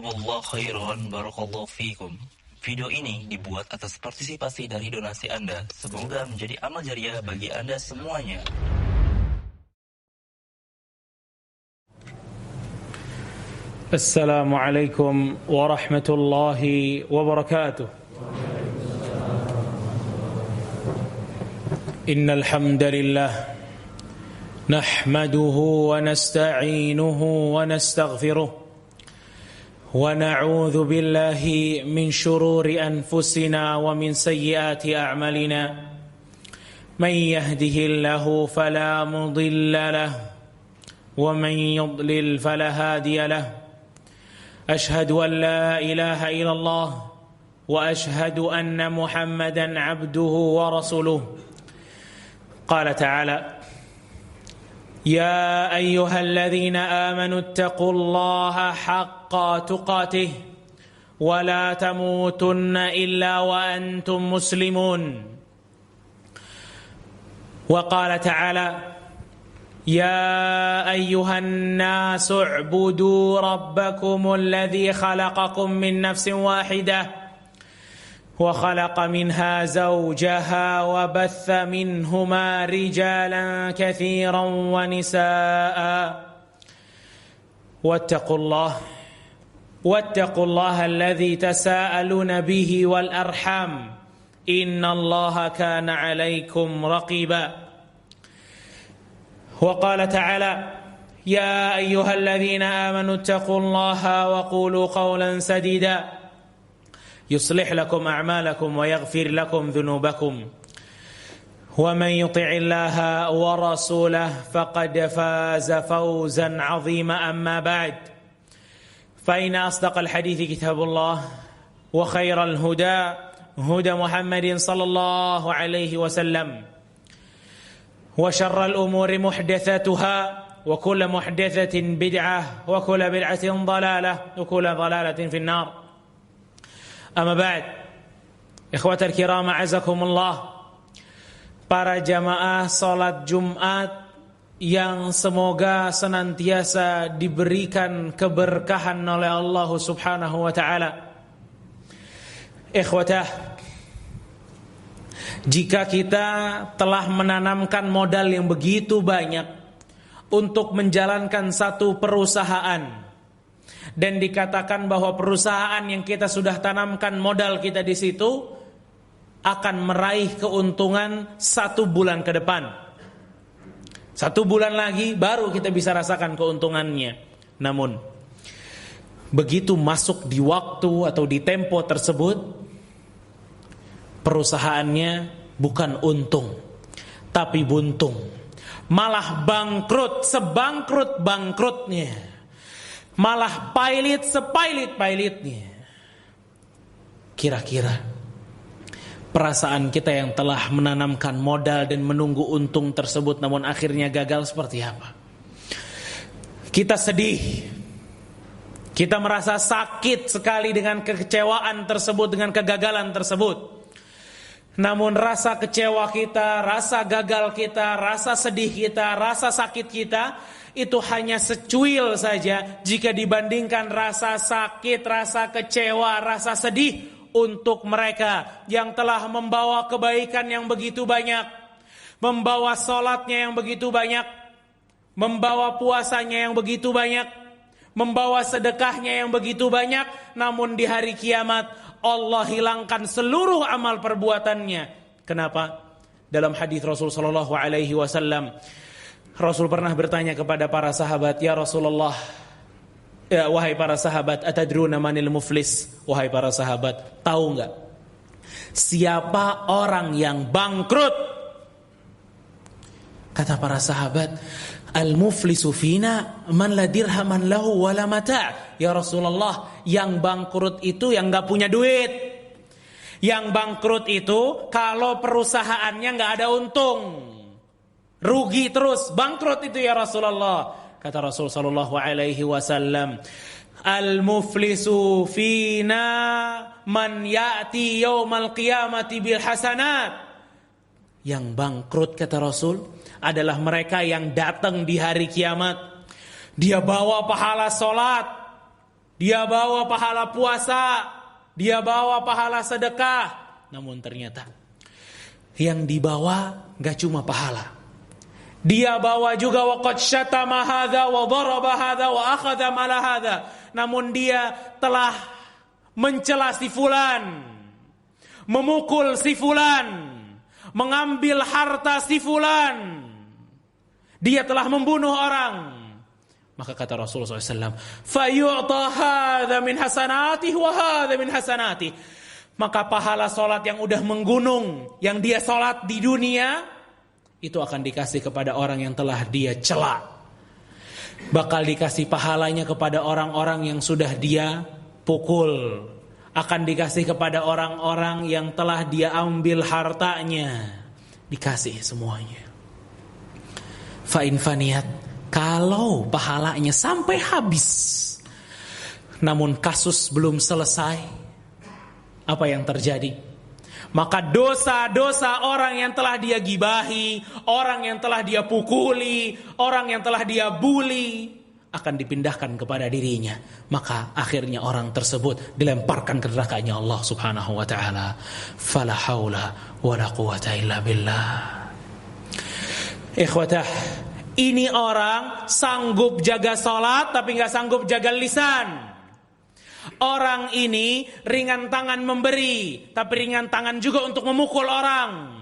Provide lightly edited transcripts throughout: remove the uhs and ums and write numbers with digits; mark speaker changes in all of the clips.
Speaker 1: Jazakumullah khairan, barakallahu fikum. Video ini dibuat atas partisipasi dari donasi Anda. Semoga menjadi amal jariah bagi Anda semuanya.
Speaker 2: Assalamualaikum warahmatullahi wabarakatuh. Innal hamdalillah nahmaduhu wa nasta'inuhu wa nastaghfiruh. ونعوذ بالله من شرور أنفسنا ومن سيئات أعمالنا من يهده الله فلا مضل له ومن يضلل فلا هادي له أشهد أن لا إله إلا الله وأشهد أن محمدا عبده ورسوله قال تعالى يا أيها الذين آمنوا اتقوا الله حق تقاته ولا تموتن إلا وأنتم مسلمون وقال تعالى يا أيها الناس اعبدوا ربكم الذي خلقكم من نفس واحدة وخلق منها زوجها وبث منهما رجالا كثيرا ونساء واتقوا الله الذي تساءلون به والأرحام إن الله كان عليكم رقيبا وقال تعالى يا أيها الذين آمنوا اتقوا الله وقولوا قولا سديدا يصلح لكم أعمالكم ويغفر لكم ذنوبكم ومن يطع الله ورسوله فقد فاز فوزا عظيما أما بعد فإن أصدق الحديث كتاب الله وخير الهدى هدى محمد صلى الله عليه وسلم وشر الأمور محدثاتها وكل محدثة بدعة وكل بدعة ضلالة وكل ضلالة في النار Amma ba'd, ikhwatal kiram a'azakumullah, para jamaah salat Jumat yang semoga senantiasa diberikan keberkahan oleh Allah Subhanahu wa taala. Ikhwatah, jika kita telah menanamkan modal yang begitu banyak untuk menjalankan satu perusahaan, dan dikatakan bahwa perusahaan yang kita sudah tanamkan modal kita di situ akan meraih keuntungan 1 bulan ke depan. 1 bulan lagi baru kita bisa rasakan keuntungannya. Namun begitu masuk di waktu atau di tempo tersebut, perusahaannya bukan untung tapi buntung, malah bangkrut sebangkrut-bangkrutnya, malah pailit sepailit-pailitnya. Kira-kira perasaan kita yang telah menanamkan modal dan menunggu untung tersebut namun akhirnya gagal seperti apa? Kita sedih, kita merasa sakit sekali dengan kekecewaan tersebut, dengan kegagalan tersebut. Namun rasa kecewa kita, rasa gagal kita, rasa sedih kita, rasa sakit kita itu hanya secuil saja jika dibandingkan rasa sakit, rasa kecewa, rasa sedih untuk mereka yang telah membawa kebaikan yang begitu banyak, membawa salatnya yang begitu banyak, membawa puasanya yang begitu banyak, membawa sedekahnya yang begitu banyak, namun di hari kiamat Allah hilangkan seluruh amal perbuatannya. Kenapa? Dalam hadis Rasul sallallahu alaihi wasallam, Rasul pernah bertanya kepada para sahabat, "Ya Rasulullah, ya wahai para sahabat, atadruna manil muflis?" Wahai para sahabat, tahu enggak siapa orang yang bangkrut? Kata para sahabat, "Al-muflisu fina man la dirhaman lahu wala mata'." Ya Rasulullah, yang bangkrut itu yang enggak punya duit. Yang bangkrut itu kalau perusahaannya enggak ada untung, rugi terus, bangkrut itu ya Rasulullah. Kata Rasul sallallahu alaihi wasallam, "Al-muflisu fina man ya'ti yaumal qiyamati bil hasanat." Yang bangkrut kata Rasul adalah mereka yang datang di hari kiamat, dia bawa pahala salat, dia bawa pahala puasa, dia bawa pahala sedekah, namun ternyata yang dibawa gak cuma pahala. Dia bawa juga waqad syatama hadza wa daraba hadza wa akhadha mala hadza. Namun dia telah mencela si fulan, memukul si fulan, mengambil harta si fulan. Dia telah membunuh orang. Maka kata Rasulullah SAW, fayu'ta hadza min hasanatihi wa hadza min hasanatihi. Maka pahala solat yang udah menggunung, yang dia solat di dunia, itu akan dikasih kepada orang yang telah dia cela. Bakal dikasih pahalanya kepada orang-orang yang sudah dia pukul. Akan dikasih kepada orang-orang yang telah dia ambil hartanya. Dikasih semuanya. Fa'in faniyat, kalau pahalanya sampai habis, namun kasus belum selesai, apa yang terjadi? Maka dosa-dosa orang yang telah dia gibahi, orang yang telah dia pukuli, orang yang telah dia bully, akan dipindahkan kepada dirinya. Maka akhirnya orang tersebut dilemparkan ke nerakanya Allah subhanahu wa ta'ala. Fala haula wala quwata illa billah. Ikhwatah, ini orang sanggup jaga salat tapi gak sanggup jaga lisan. Orang ini ringan tangan memberi, tapi ringan tangan juga untuk memukul orang.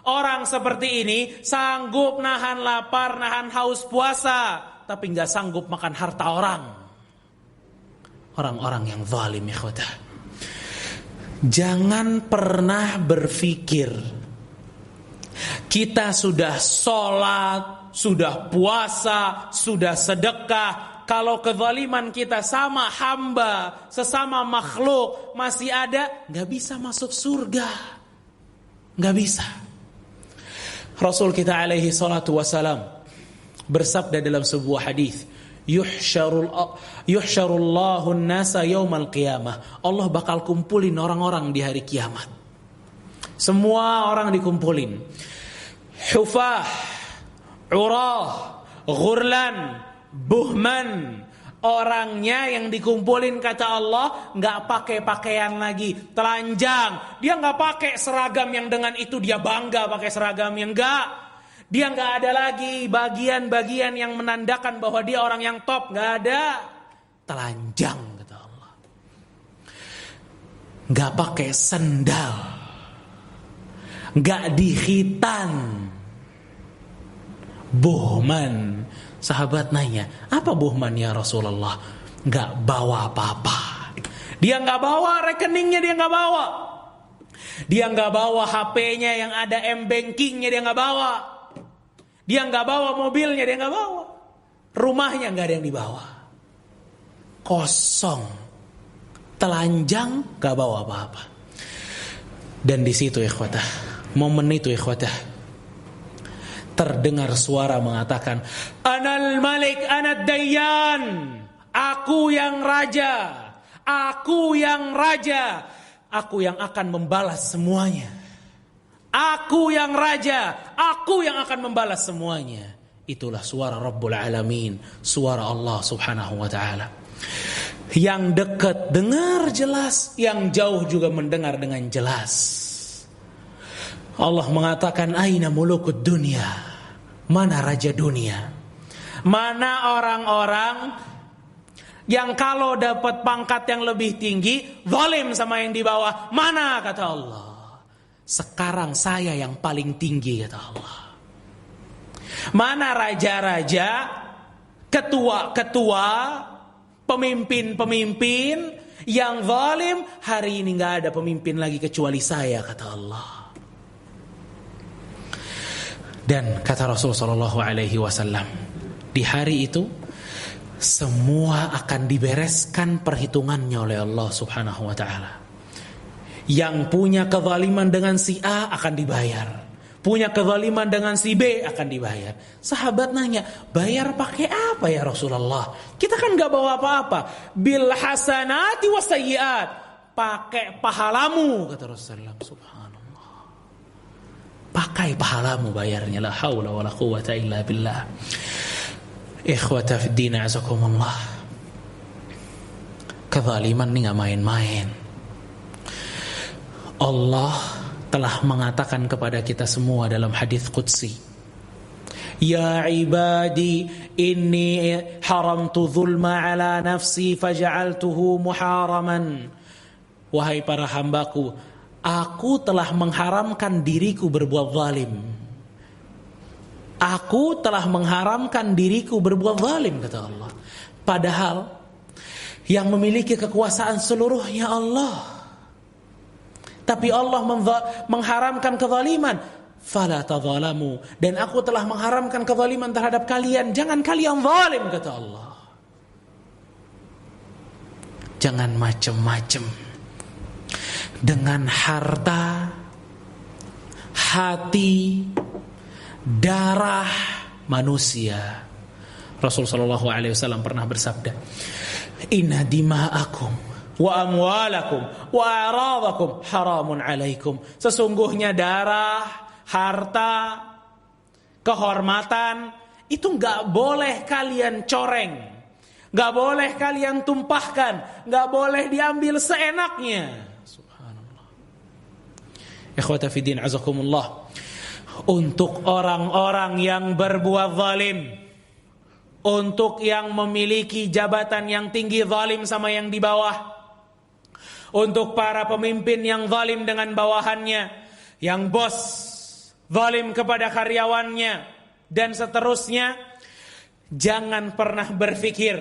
Speaker 2: Orang seperti ini sanggup nahan lapar, nahan haus puasa, tapi gak sanggup makan harta orang. Orang-orang yang zalim, ikhwatah. Jangan pernah berpikir kita sudah sholat, sudah puasa, sudah sedekah, kalau kezaliman kita sama hamba, sesama makhluk masih ada, gak bisa masuk surga. Gak bisa. Rasul kita alaihi salatu wassalam bersabda dalam sebuah hadis, yuhsyarullahu an-nasa yaumal qiyamah. Allah bakal kumpulin orang-orang di hari kiamat. Semua orang dikumpulin. Hufah, urah, ghurlan, buhman. Orangnya yang dikumpulin kata Allah gak pakai pakaian lagi, telanjang. Dia gak pakai seragam yang dengan itu dia bangga pakai seragam yang enggak. Dia gak ada lagi bagian-bagian yang menandakan bahwa dia orang yang top. Gak ada. Telanjang kata Allah. Gak pakai sendal, gak dikhitan. Buhman. Sahabat nanya, apa buhman ya Rasulullah? Gak bawa apa-apa. Dia gak bawa rekeningnya, dia gak bawa. Dia gak bawa HP-nya yang ada M-bankingnya, dia gak bawa. Dia gak bawa mobilnya, dia gak bawa. Rumahnya gak ada yang dibawa. Kosong. Telanjang, gak bawa apa-apa. Dan di situ ikhwatah, momen itu ikhwatah, terdengar suara mengatakan, Anal Malik, Anad Dayyan. Aku yang raja. Aku yang raja. Aku yang akan membalas semuanya. Aku yang raja. Aku yang akan membalas semuanya. Itulah suara Rabbul Alamin, suara Allah subhanahu wa ta'ala. Yang dekat dengar jelas, yang jauh juga mendengar dengan jelas. Allah mengatakan, Aina mulukud dunia. Mana raja dunia? Mana orang-orang yang kalau dapat pangkat yang lebih tinggi zalim sama yang di bawah? Mana kata Allah? Sekarang saya yang paling tinggi kata Allah. Mana raja-raja, ketua-ketua, pemimpin-pemimpin yang zalim? Hari ini gak ada pemimpin lagi kecuali saya kata Allah. Dan kata Rasulullah SAW, di hari itu semua akan dibereskan perhitungannya oleh Allah subhanahu wa ta'ala. Yang punya kezaliman dengan si A akan dibayar, punya kezaliman dengan si B akan dibayar. Sahabat nanya, bayar pakai apa ya Rasulullah? Kita kan gak bawa apa-apa. Bil hasanati wasayyiat. Pakai pahalamu kata Rasulullah. Subhanallah. Pakai pahalamu bayarnya. La haula wala quwata illa billah. Ikhwata fid din azakumullah. Kezaliman ini gak main-main. Allah telah mengatakan kepada kita semua dalam hadis qudsi, Ya ibadi inni haramtu zulma ala nafsi faja'altuhu muharaman. Wahai para hambaku, aku telah mengharamkan diriku berbuat zalim. Aku telah mengharamkan diriku berbuat zalim, kata Allah. Padahal yang memiliki kekuasaan seluruhnya Allah. Tapi Allah mengharamkan kezaliman. Fala tadzalamu, dan aku telah mengharamkan kezaliman terhadap kalian, jangan kalian zalim, kata Allah. Jangan macam-macam dengan harta, hati, darah manusia. Rasul sallallahu alaihi wasallam pernah bersabda, Inna dima'akum wa amwalakum wa a'radakum haramun alaikum. Sesungguhnya darah, harta, kehormatan itu gak boleh kalian coreng, gak boleh kalian tumpahkan, gak boleh diambil seenaknya. Subhanallah. Ikhwata fiddin azakumullah. Untuk orang-orang yang berbuat zalim, untuk yang memiliki jabatan yang tinggi zalim sama yang di bawah, untuk para pemimpin yang zalim dengan bawahannya, yang bos zalim kepada karyawannya, dan seterusnya, jangan pernah berpikir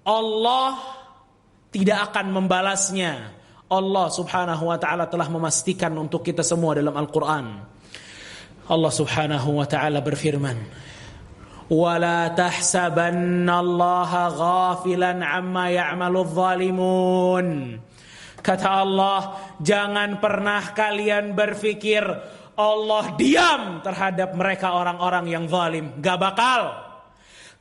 Speaker 2: Allah tidak akan membalasnya. Allah subhanahu wa ta'ala telah memastikan untuk kita semua dalam Al-Quran. Allah subhanahu wa ta'ala berfirman, وَلَا تَحْسَبَنَّ اللَّهَ غَافِلًا عَمَّا يَعْمَلُ الظَّالِمُونَ. Kata Allah, jangan pernah kalian berpikir Allah diam terhadap mereka orang-orang yang zalim. Gak bakal.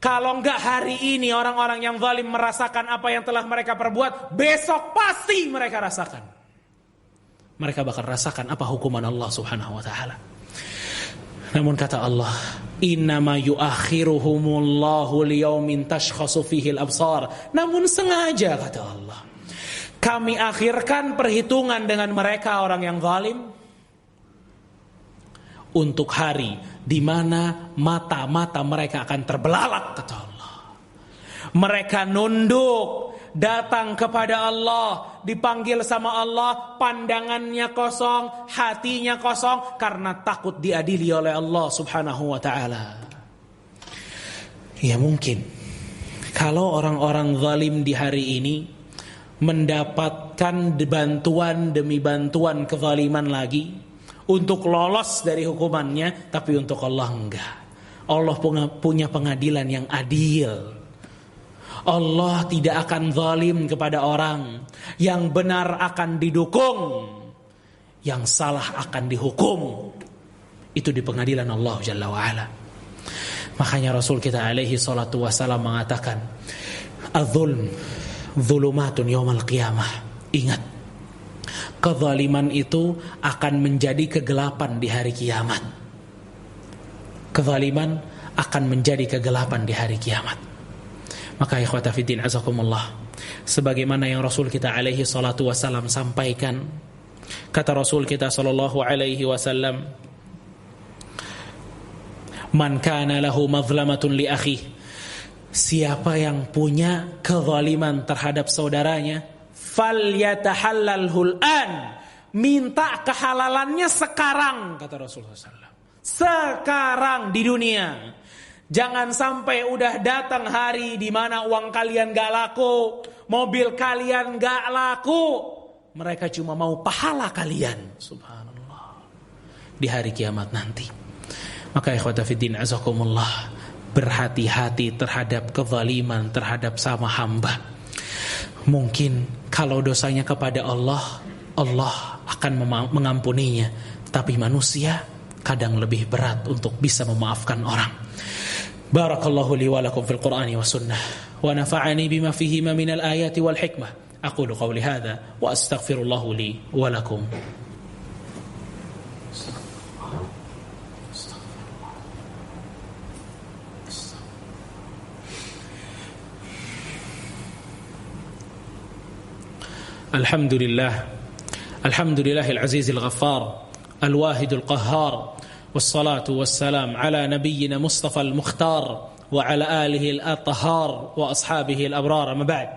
Speaker 2: Kalau enggak hari ini orang-orang yang zalim merasakan apa yang telah mereka perbuat, besok pasti mereka rasakan. Mereka bakal rasakan apa hukuman Allah subhanahu wa ta'ala. Namun kata Allah, innama yuakhiruhumullahu liyaumin tashkhasu fihi al-absar. Namun sengaja, kata Allah, kami akhirkan perhitungan dengan mereka orang yang zalim untuk hari di mana mata-mata mereka akan terbelalak, kata Allah. Mereka nunduk, datang kepada Allah, dipanggil sama Allah, pandangannya kosong, hatinya kosong, karena takut diadili oleh Allah subhanahu wa ta'ala. Ya mungkin kalau orang-orang zalim di hari ini mendapatkan bantuan demi bantuan kezaliman lagi untuk lolos dari hukumannya, tapi untuk Allah enggak. Allah punya pengadilan yang adil. Allah tidak akan zalim kepada orang. Yang benar akan didukung, yang salah akan dihukum. Itu di pengadilan Allah Jalla wa'ala. Makanya Rasul kita alaihi salatu wassalam mengatakan, Az-zulm zulumatun yawmal qiyamah. Ingat, kezaliman itu akan menjadi kegelapan di hari kiamat. Kezaliman akan menjadi kegelapan di hari kiamat. Maka ikhwata fiddin azakumullah, sebagaimana yang Rasul kita alaihi salatu wasallam sampaikan, kata Rasul kita sallallahu alaihi wasallam, man kana lahu mazlamatun li akhi, siapa yang punya kezaliman terhadap saudaranya, falyatahallalhul an, minta kehalalannya sekarang, kata Rasulullah SAW. Sekarang di dunia. Jangan sampai udah datang hari di mana uang kalian gak laku, mobil kalian gak laku, mereka cuma mau pahala kalian. Subhanallah. Di hari kiamat nanti. Maka ikhwata fiddin azakumullah, berhati-hati terhadap kezaliman terhadap sama hamba. Mungkin kalau dosanya kepada Allah, Allah akan mengampuninya. Tapi manusia kadang lebih berat untuk bisa memaafkan orang. Barakallahu li wa lakum fil Qur'ani wa sunnah, wa nafa'ani bima fihima minal ayati wal hikmah. Aqulu qawli hadha wa astaghfirullahu li wa lakum. Alhamdulillah. Alhamdulillahil azizil ghaffar, al-wahidul qahhar, wassalatu wassalam ala nabiyyina Mustafa al-mukhtar wa ala alihi al-athhar wa ashabihi al-abrar. Amma ba'd.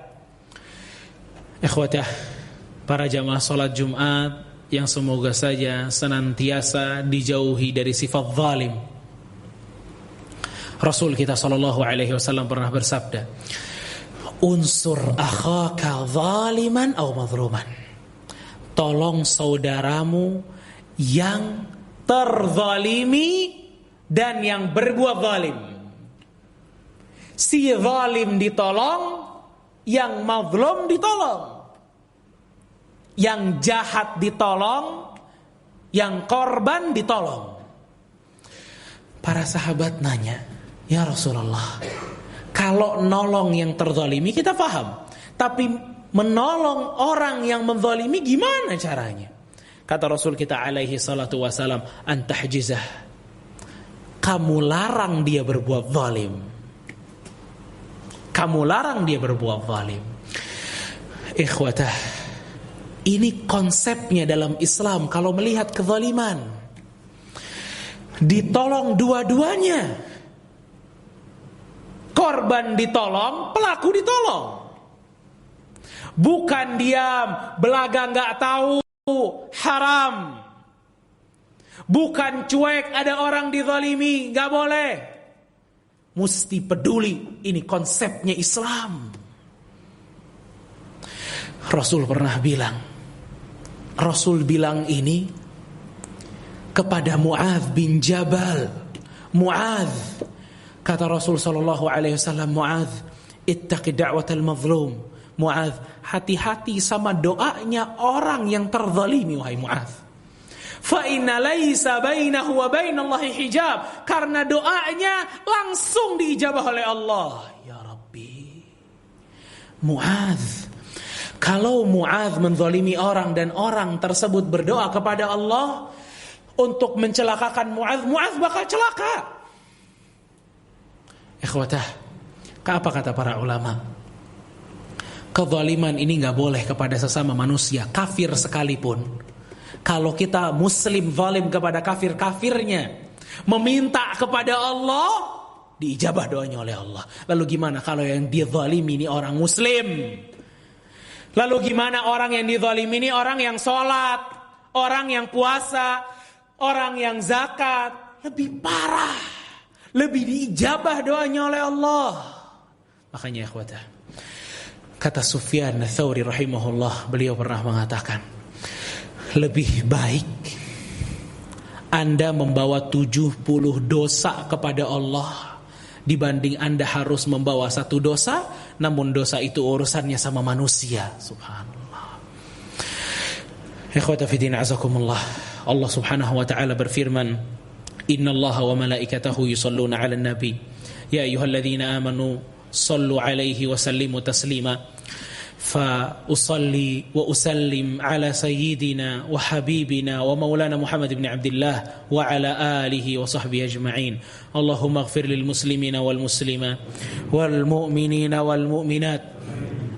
Speaker 2: Ikhwatah, para jamaah salat Jumat yang semoga saja senantiasa dijauhi dari sifat zalim. Rasul kita sallallahu alaihi wasallam pernah bersabda, unsur akhaka zaliman aw mazluman. Tolong saudaramu yang terzalimi dan yang berbuat zalim. Si zalim ditolong, yang mazlum ditolong. Yang jahat ditolong, yang korban ditolong. Para sahabat nanya, ya Rasulullah, kalau nolong yang terzalimi kita paham, tapi menolong orang yang menzalimi gimana caranya? Kata Rasul kita alaihi salatu wasalam, antahjizah, kamu larang dia berbuat zalim. Kamu larang dia berbuat zalim. Ikhwatah, ini konsepnya dalam Islam. Kalau melihat kezaliman, ditolong dua-duanya. Korban ditolong, pelaku ditolong. Bukan diam, belaga gak tahu, haram. Bukan cuek, ada orang dizalimi, gak boleh. Mesti peduli, ini konsepnya Islam. Rasul pernah bilang, Rasul bilang ini kepada Mu'adz bin Jabal. Mu'adz, kata Rasul sallallahu alaihi wasallam, Mu'adz, ittaqi da'watal mazlum. Mu'adz, hati-hati sama doanya orang yang terzalimi, wahai Mu'adz. Fa inna laisa bainahu wa bainallahi hijab, karena doanya langsung diijabah oleh Allah. Ya Rabbi. Mu'adz, kalau Mu'adz menzalimi orang dan orang tersebut berdoa kepada Allah untuk mencelakakan Mu'adz, Mu'adz bakal celaka. Ikhwatah, apa kata para ulama? Kezaliman ini gak boleh kepada sesama manusia, kafir sekalipun. Kalau kita muslim zalim kepada kafir-kafirnya, meminta kepada Allah, diijabah doanya oleh Allah. Lalu gimana kalau yang dizalimi ini orang muslim? Lalu gimana orang yang dizalimi ini orang yang sholat, orang yang puasa, orang yang zakat? Lebih parah, lebih diijabah doanya oleh Allah. Makanya ikhwatah, kata Sufyan Ats-Tsauri rahimahullah, beliau pernah mengatakan, lebih baik Anda membawa 70 dosa kepada Allah dibanding Anda harus membawa 1 dosa, namun dosa itu urusannya sama manusia. Subhanallah. Ikhwata fi din azakumullah. Allah Subhanahu wa taala berfirman, innallaha wa malaikatahu yusholluna 'alan nabi ya ayyuhalladzina amanu shallu 'alaihi wa sallimu taslima. فأصلي وأسلم على سيدنا وحبيبنا ومولانا محمد بن عبد الله وعلى آله وصحبه أجمعين. اللهم اغفر للمسلمين والمسلمات والمؤمنين والمؤمنات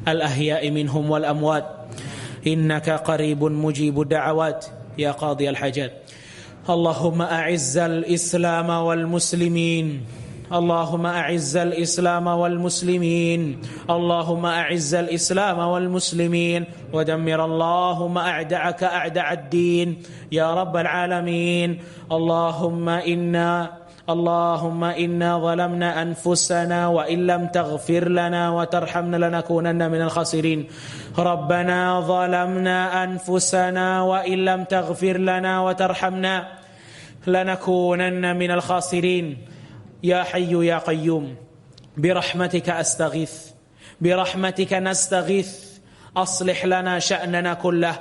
Speaker 2: الأحياء منهم والأموات إنك قريب مجيب الدعوات يا قاضي الحاجات. اللهم أعز الإسلام والمسلمين. اللهم أعز الإسلام والمسلمين. اللهم أعز الإسلام والمسلمين ودمر اللهم أعداءك أعداء الدين يا رب العالمين. اللهم إنا ظلمنا أنفسنا وإن لم تغفر لنا وترحمنا لنكونن من الخاسرين. ربنا ظلمنا أنفسنا وإن لم تغفر لنا وترحمنا لنكونن من الخاسرين. يا حي يا قيوم برحمتك أستغيث برحمتك نستغيث أصلح لنا شأننا كله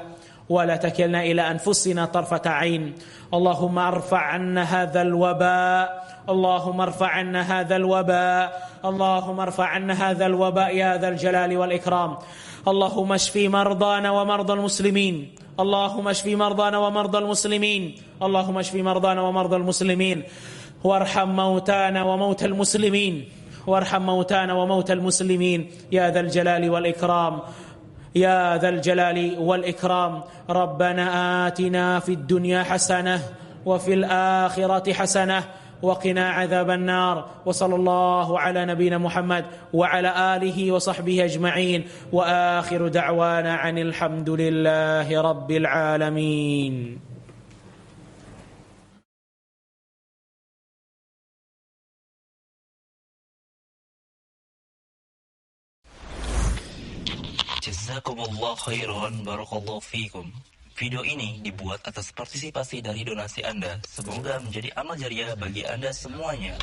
Speaker 2: ولا تكلنا إلى أنفسنا طرفة عين. اللهم ارفع عنا هذا الوباء. اللهم ارفع عنا هذا الوباء. اللهم ارفع عنا هذا الوباء يا ذا الجلال والإكرام. اللهم اشفي مرضانا ومرضى المسلمين. اللهم اشفي مرضانا ومرضى المسلمين. اللهم اشفي مرضانا ومرضى المسلمين وارحم موتانا وموتى المسلمين. وارحم موتانا وموتى المسلمين يا ذا الجلال والإكرام يا ذا الجلال والإكرام. ربنا آتنا في الدنيا حسنة وفي الآخرة حسنة وقنا عذاب النار. وصلى الله على نبينا محمد وعلى آله وصحبه أجمعين. وآخر دعوانا عن الحمد لله رب العالمين.
Speaker 1: Jazakumullah khairan, barakallahu fikum. Video ini dibuat atas partisipasi dari donasi Anda. Semoga menjadi amal jariah bagi Anda semuanya.